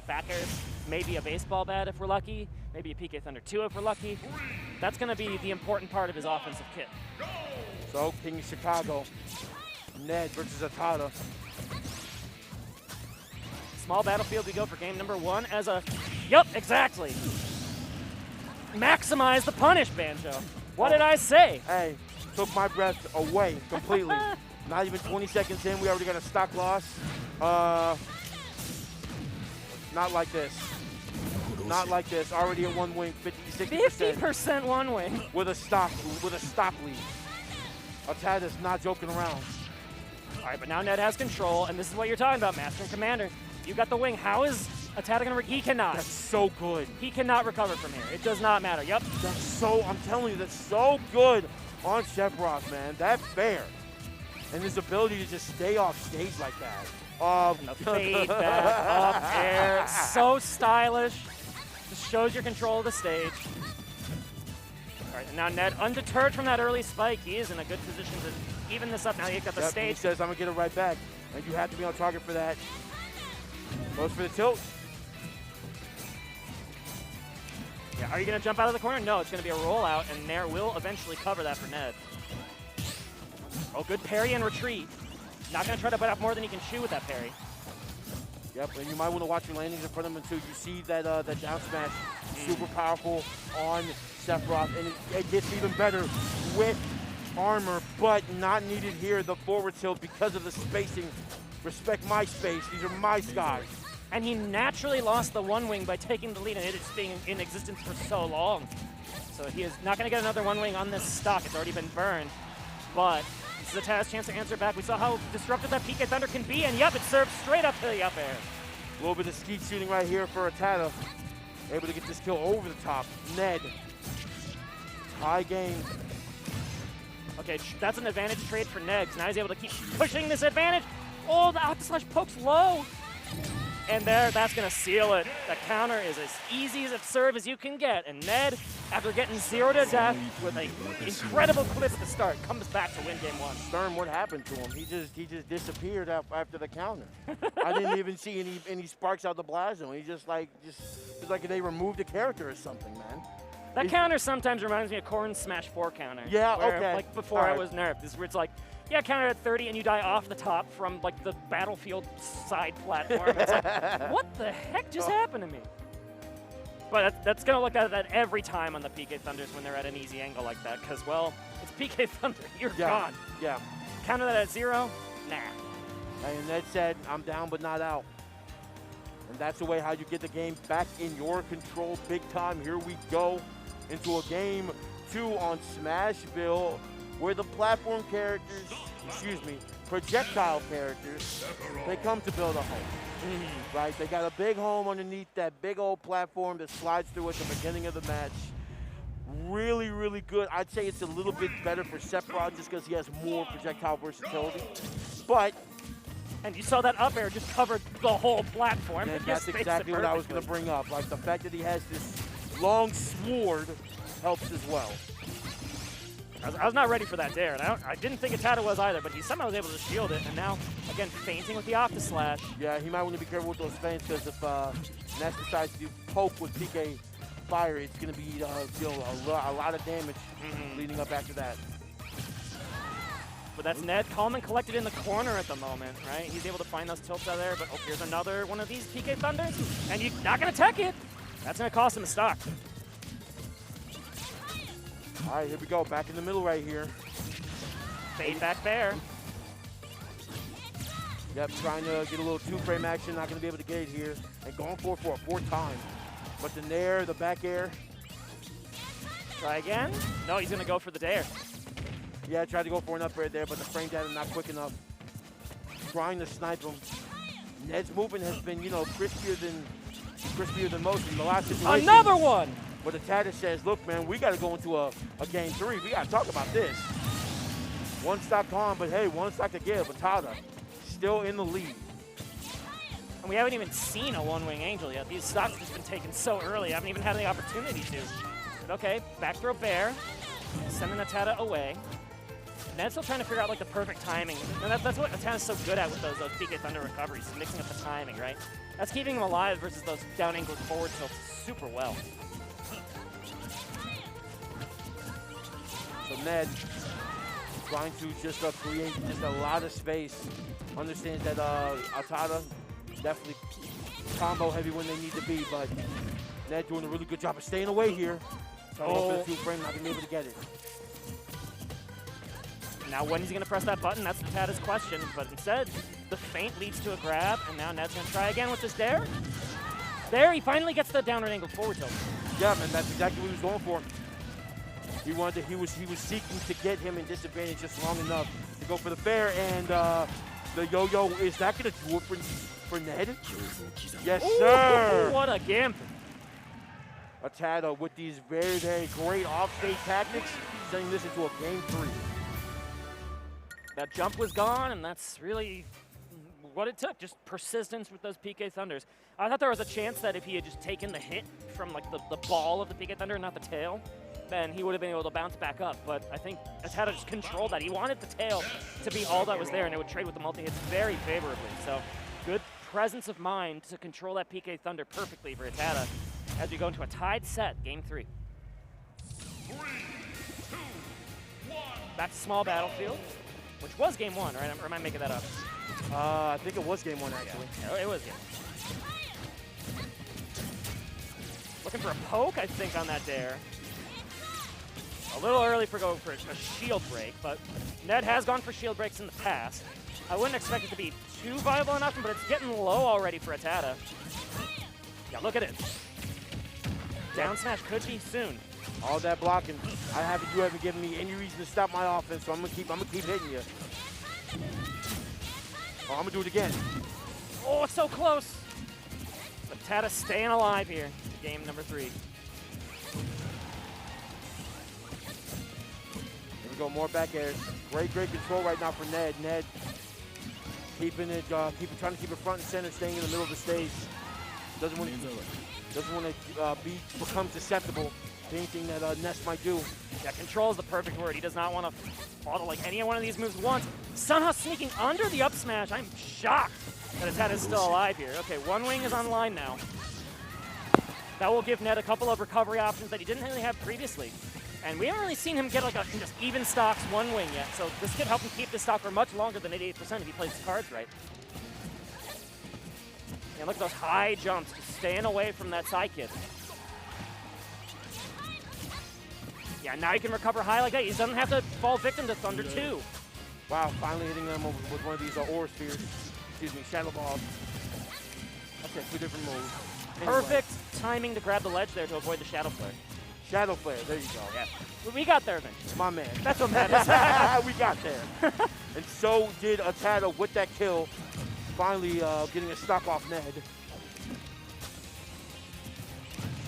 back airs, maybe a baseball bat if we're lucky, maybe a PK Thunder 2 if we're lucky. That's going to be the important part of his offensive kit. So, King of Chicago, Ned versus ATATA. Small battlefield we go for game number 1 as a, yup, exactly. Maximize the punish, Banjo. What did I say? Hey, took my breath away completely. Not even 20 seconds in, we already got a stock loss. Not like this. Not like this. Already at one wing, 50-60%. 50% one wing. With a stock lead. ATATA's not joking around. All right, but now Ned has control, and this is what you're talking about, Master and Commander. You got the wing. How is ATATA gonna? He cannot. That's so good. He cannot recover from here. It does not matter. Yep. That's so. I'm telling you, that's so good on Sephiroth, man. That fair, and his ability to just stay off stage like that. And the fade back up air, so stylish. Just shows your control of the stage. All right, and now Ned, undeterred from that early spike, he is in a good position to even this up. Now he's got the stage. He says, "I'm gonna get it right back," and you have to be on target for that. Goes for the tilt. Yeah, are you going to jump out of the corner? No, it's going to be a rollout, and Nair will eventually cover that for Ned. Oh, good parry and retreat. Not going to try to bite off more than he can chew with that parry. Yep, and you might want to watch your landings in front of him until you see that that down smash, super powerful on Sephiroth, and it gets even better with armor, but not needed here, the forward tilt, because of the spacing. Respect my space, these are my skies. And he naturally lost the one wing by taking the lead and it just being in existence for so long. So he is not going to get another one wing on this stock. It's already been burned. But this is ATATA's chance to answer back. We saw how disruptive that PK Thunder can be, and yep, it serves straight up to the up air. A little bit of skeet shooting right here for ATATA. Able to get this kill over the top. Ned. High game. Okay, that's an advantage trade for Ned. Now he's able to keep pushing this advantage. Oh, the Octa Slash pokes low. And there, that's going to seal it. The counter is as easy as a serve as you can get. And Ned, after getting 0 to death with an incredible clip at the start, comes back to win game 1. Stern, what happened to him? He just disappeared after the counter. I didn't even see any sparks out the blast zone. He it's like they removed the character or something, man. That counter sometimes reminds me of Corrin's Smash 4 counter. Yeah, where, okay. Like before it was nerfed. This is where it's like, yeah, counter at 30 and you die off the top from like the battlefield side platform. It's like, what the heck just happened to me? But that's going to look at that every time on the PK Thunders when they're at an easy angle like that. Because, well, it's PK Thunder. You're gone. Yeah. Counter that at 0? Nah. And Ned said, I'm down but not out. And that's the way how you get the game back in your control big time. Here we go into a game 2 on Smashville, where the platform characters, projectile characters, they come to build a home, right? They got a big home underneath that big old platform that slides through at the beginning of the match. Really, really good. I'd say it's a little bit better for Sephiroth just because he has more projectile versatility. But, and you saw that up air just covered the whole platform. And that's exactly what I was going to bring up. Like the fact that he has this long sword helps as well. I was not ready for that dare, and I didn't think ATATA was either, but he somehow was able to shield it, and now, again, feinting with the Octa Slash. Yeah, he might want to be careful with those feints, because if Ness decides to poke with PK Fire, it's going to be deal a lot of damage leading up after that. But that's Ned, calm and collected in the corner at the moment, right? He's able to find those tilts out there, but oh, here's another one of these PK Thunders, and you're not going to tech it. That's going to cost him a stock. All right, here we go. Back in the middle right here. Fade back there. Yep, trying to get a little two-frame action. Not going to be able to get it here. And going for it for a 4th time. But the nair, the back air. Try again. No, he's going to go for the dare. Yeah, tried to go for an up air there, but the frame data not quick enough. Trying to snipe him. Ned's movement has been, crispier than most in the last situation. Another one! But ATATA says, look, man, we got to go into a game 3. We got to talk about this. One stock on, but hey, one stock to give. ATATA still in the lead. And we haven't even seen a one-wing angel yet. These stocks have just been taken so early. I haven't even had the opportunity to. But okay, back throw bear. Sending ATATA away. Ned's still trying to figure out like the perfect timing. And that's what ATATA's so good at with those PK Thunder recoveries, mixing up the timing, right? That's keeping him alive versus those down angled forward tilts super well. So Ned trying to just create just a lot of space. Understands that ATATA definitely combo heavy when they need to be, but Ned doing a really good job of staying away here. Oh, the 2 frame, not being able to get it. Now when is he gonna press that button? That's ATATA's question, but instead, the feint leads to a grab, and now Ned's gonna try again with this dare. There, he finally gets the downward angle forward tilt. Yeah, man, that's exactly what he was going for. He wanted to, he was seeking to get him in disadvantage just long enough to go for the fair, and the yo-yo, is that gonna do it for Ned? Yes, sir! What a gimp. ATATA with these very, very great offstage tactics, sending this into a game 3. That jump was gone, and that's really what it took, just persistence with those PK Thunders. I thought there was a chance that if he had just taken the hit from like the ball of the PK Thunder, not the tail, then he would have been able to bounce back up. But I think ATATA just controlled that. He wanted the tail to be all that was there, and it would trade with the multi-hits very favorably. So good presence of mind to control that PK Thunder perfectly for ATATA as we go into a tied set, game 3. 3, 2, 1. Back to small battlefield, which was game 1, right? Or am I making that up? I think it was game 1, actually. Yeah, it was game 1. Looking for a poke, I think, on that dare. A little early for going for a shield break, but Ned has gone for shield breaks in the past. I wouldn't expect it to be too viable an option, but it's getting low already for ATATA. Yeah, look at it. Down smash could be soon. All that blocking, you haven't given me any reason to stop my offense, so I'm gonna keep hitting you. Oh, I'm gonna do it again. Oh, it's so close. But ATATA staying alive here. Game number 3. Here we go, more back airs. Great control right now for Ned. Ned keeping it, trying to keep it front and center, staying in the middle of the stage. Doesn't want to become susceptible to anything that Ness might do. Yeah, control is the perfect word. He does not want to follow like any one of these moves once. Somehow sneaking under the up smash. I'm shocked that ATATA is still alive here. Okay, one wing is online now. That will give Ned a couple of recovery options that he didn't really have previously. And we haven't really seen him get like a just even stocks one wing yet. So this could help him keep this stock for much longer than 88% if he plays his cards right. And look at those high jumps, just staying away from that side kick. Yeah, now he can recover high like that. He doesn't have to fall victim to Thunder 2. Wow, finally hitting them with one of these aura spheres. Excuse me, shadow balls. Okay, 2 different moves. Anyway. Perfect timing to grab the ledge there to avoid the shadow flare. Shadow flare, there you go. Yeah, we got there eventually. My man. That's what matters. We got there. And so did ATATA with that kill. Finally getting a stock off Ned.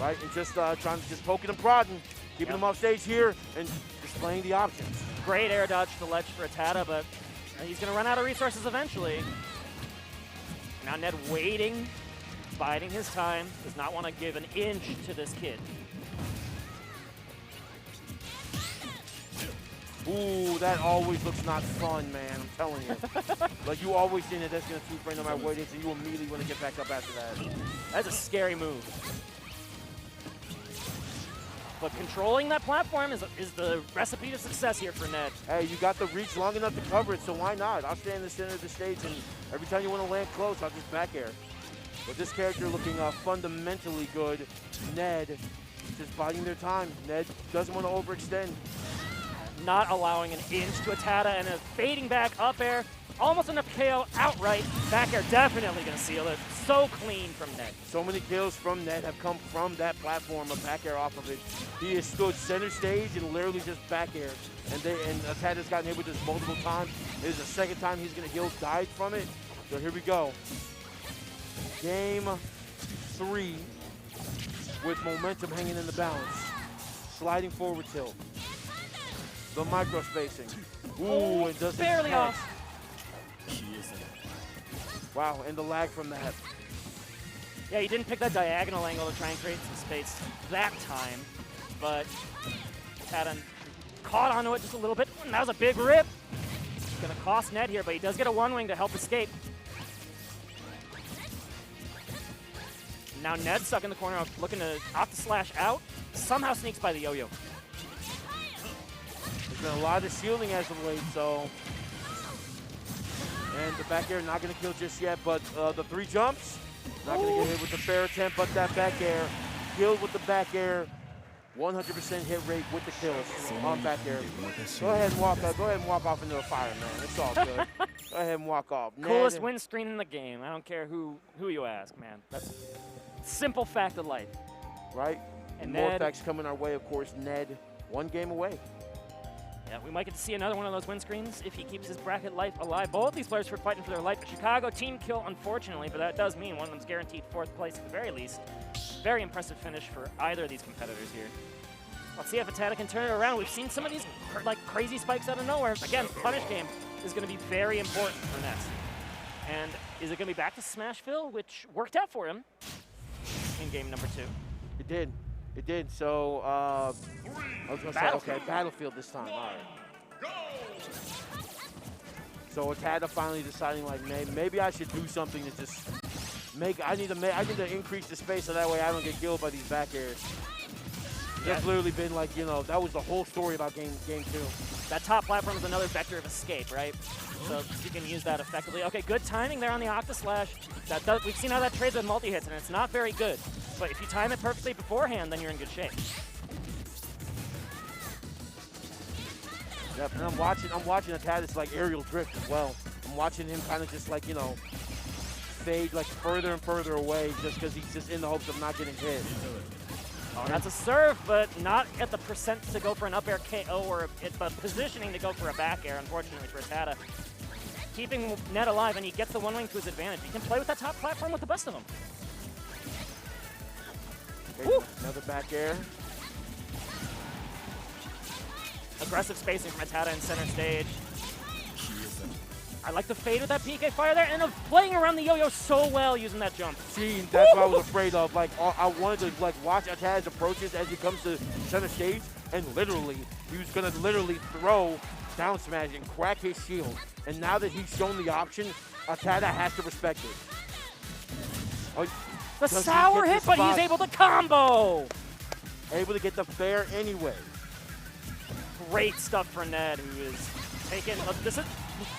Right, and just trying to just poking and prodding, keeping him off stage here and displaying the options. Great air dodge to ledge for ATATA, but he's going to run out of resources eventually. Now Ned waiting, biding his time, does not want to give an inch to this kid. Ooh, that always looks not fun, man, I'm telling you. Like, you always think that that's going to 2-frame no matter what it is, and you immediately want to get back up after that. That's a scary move. But controlling that platform is the recipe to success here for Ned. Hey, you got the reach long enough to cover it, so why not? I'll stay in the center of the stage, and every time you want to land close, I'll just back air. But this character looking fundamentally good. Ned just biding their time. Ned doesn't want to overextend. Not allowing an inch to ATATA, and a fading back up air. Almost enough KO outright. Back air definitely going to seal it. So clean from Ned. So many kills from Ned have come from that platform, a back air off of it. He has stood center stage and literally just back air. And ATATA's gotten hit with this multiple times. This is the second time he's going to heal, died from it. So here we go. Game 3 with momentum hanging in the balance. Sliding forward tilt. The micro spacing. Ooh, it does barely off. Wow, and the lag from that. Yeah, he didn't pick that diagonal angle to try and create some space that time, but ATATA caught onto it just a little bit. And that was a big rip. It's going to cost Ned here, but he does get a one-wing to help escape. Now Ned's stuck in the corner, looking to opt to slash out. Somehow sneaks by the yo-yo. There's been a lot of shielding as of late, so. And the back air not going to kill just yet, but the 3 jumps, not going to get hit with the fair attempt, but that back air, killed with the back air, 100% hit rate with the kills on back air. Go ahead and walk off into the fire, man. It's all good. Go ahead and walk off. Coolest Ned, win screen in the game. I don't care who you ask, man. That's simple fact of life. right? And more Ned, facts coming our way, of course. Ned, 1 game away. yeah, we might get to see another one of those win screens if he keeps his bracket life alive. Both these players are fighting for their life. Chicago team kill, unfortunately, but that does mean one of them's guaranteed 4th place at the very least. Very impressive finish for either of these competitors here. Let's see if ATATA can turn it around. We've seen some of these like crazy spikes out of nowhere. Again, punish game is going to be very important for Ness. And is it going to be back to Smashville, which worked out for him in game number 2? It did. It did. So, I was going to say, okay, Battlefield this time. All right. So ATATA finally deciding, like, maybe I should do something to just I need to increase the space so that way I don't get killed by these back airs. That's literally been like, you know, that was the whole story about game 2. That top platform is another vector of escape, right? So you can use that effectively. Okay, good timing there on the Octa Slash. We've seen how that trades with multi-hits, and it's not very good. But if you time it perfectly beforehand, then you're in good shape. Yep, and I'm watching ATATA's like aerial drift as well. I'm watching him kind of just like, you know, fade like further and further away just because he's just in the hopes of not getting hit. Oh, that's a serve, but not at the percent to go for an up air KO or at the positioning to go for a back air, unfortunately for ATATA. Keeping Ned alive, and he gets the 1-wing to his advantage. He can play with that top platform with the best of them. Okay, another back air. Aggressive spacing from ATATA in center stage. I like the fade with that PK fire there, and playing around the yo-yo so well using that jump. See, that's what I was afraid of. Like, I wanted to like watch ATATA's approaches as he comes to center stage, and literally, he was gonna literally throw down smash and crack his shield. And now that he's shown the option, ATATA has to respect it. Oh, the sour hit, but he's able to combo. Able to get the fair anyway. Great stuff for Ned, who is taking.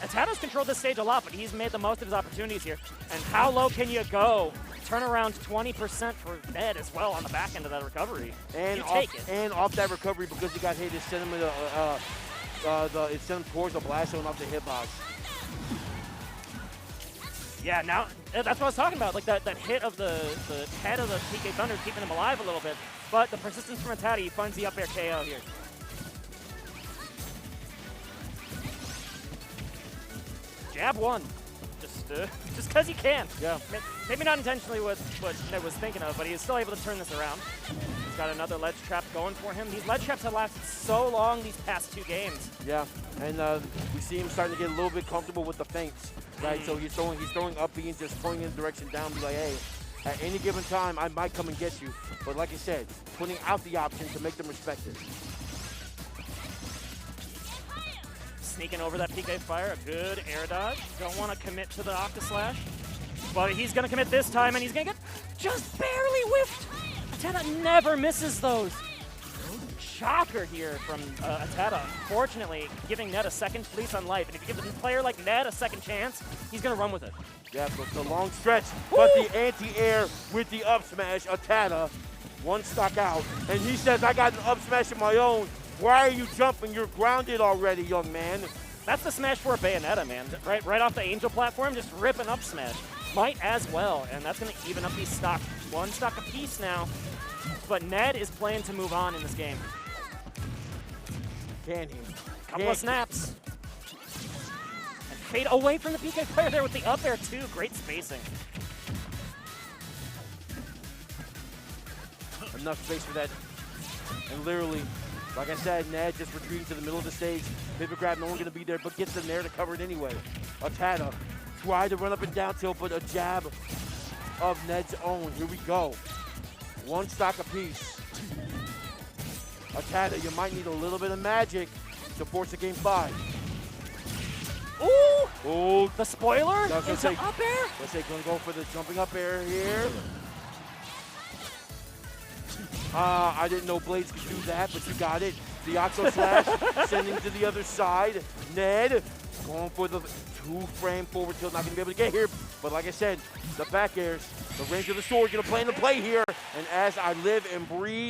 ATATA's controlled this stage a lot, but he's made the most of his opportunities here. And how low can you go? Turn around 20% for Ned as well on the back end of that recovery. And off that recovery, because he got hit, it sent him it sent him towards the blast zone off the hitbox. Yeah, now that's what I was talking about. Like that hit of the head of the PK Thunder keeping him alive a little bit. But the persistence from ATATA, he finds the up air KO here. Jab 1, just because he can. Yeah. Maybe not intentionally what Ned was thinking of, but he is still able to turn this around. He's got another ledge trap going for him. These ledge traps have lasted so long these past 2 games. Yeah, and we see him starting to get a little bit comfortable with the feints, right? So he's throwing up beans, just pointing in the direction down, be like, hey, at any given time, I might come and get you. But like I said, putting out the option to make them respect it. Sneaking over that PK fire, a good air dodge. Don't want to commit to the Octa Slash, but he's going to commit this time, and he's going to get just barely whiffed. ATATA never misses those. Shocker here from ATATA. Unfortunately, giving Ned a 2nd fleece on life, and if you give a player like Ned a 2nd chance, he's going to run with it. Yeah, but the long stretch, but the anti-air with the up smash, ATATA, 1 stock out, and he says, I got an up smash of my own. Why are you jumping? You're grounded already, young man. That's the smash for Bayonetta, man. Right off the Angel platform, just rip an up smash. Might as well, and that's going to even up these stock. 1 stock apiece now. But Ned is playing to move on in this game. Can he? Couple of snaps. And fade away from the PK player there with the up air too. Great spacing. Enough space for that. And literally, like I said, Ned just retreating to the middle of the stage. Pivot grab, no one going to be there, but gets in there to cover it anyway. ATATA tried to run up and down tilt, but a jab of Ned's own. Here we go. 1 stock apiece. ATATA, you might need a little bit of magic to force a game 5. Ooh! Oh, The spoiler That's into gonna up air? let's say gonna go for the jumping up air here. I didn't know Blades could do that, but you got it. The Octo Slash sending to the other side. Ned going for the 2-frame forward tilt, not gonna be able to get here. But like I said, the back airs, the range of the sword gonna play into play here. And as I live and breathe,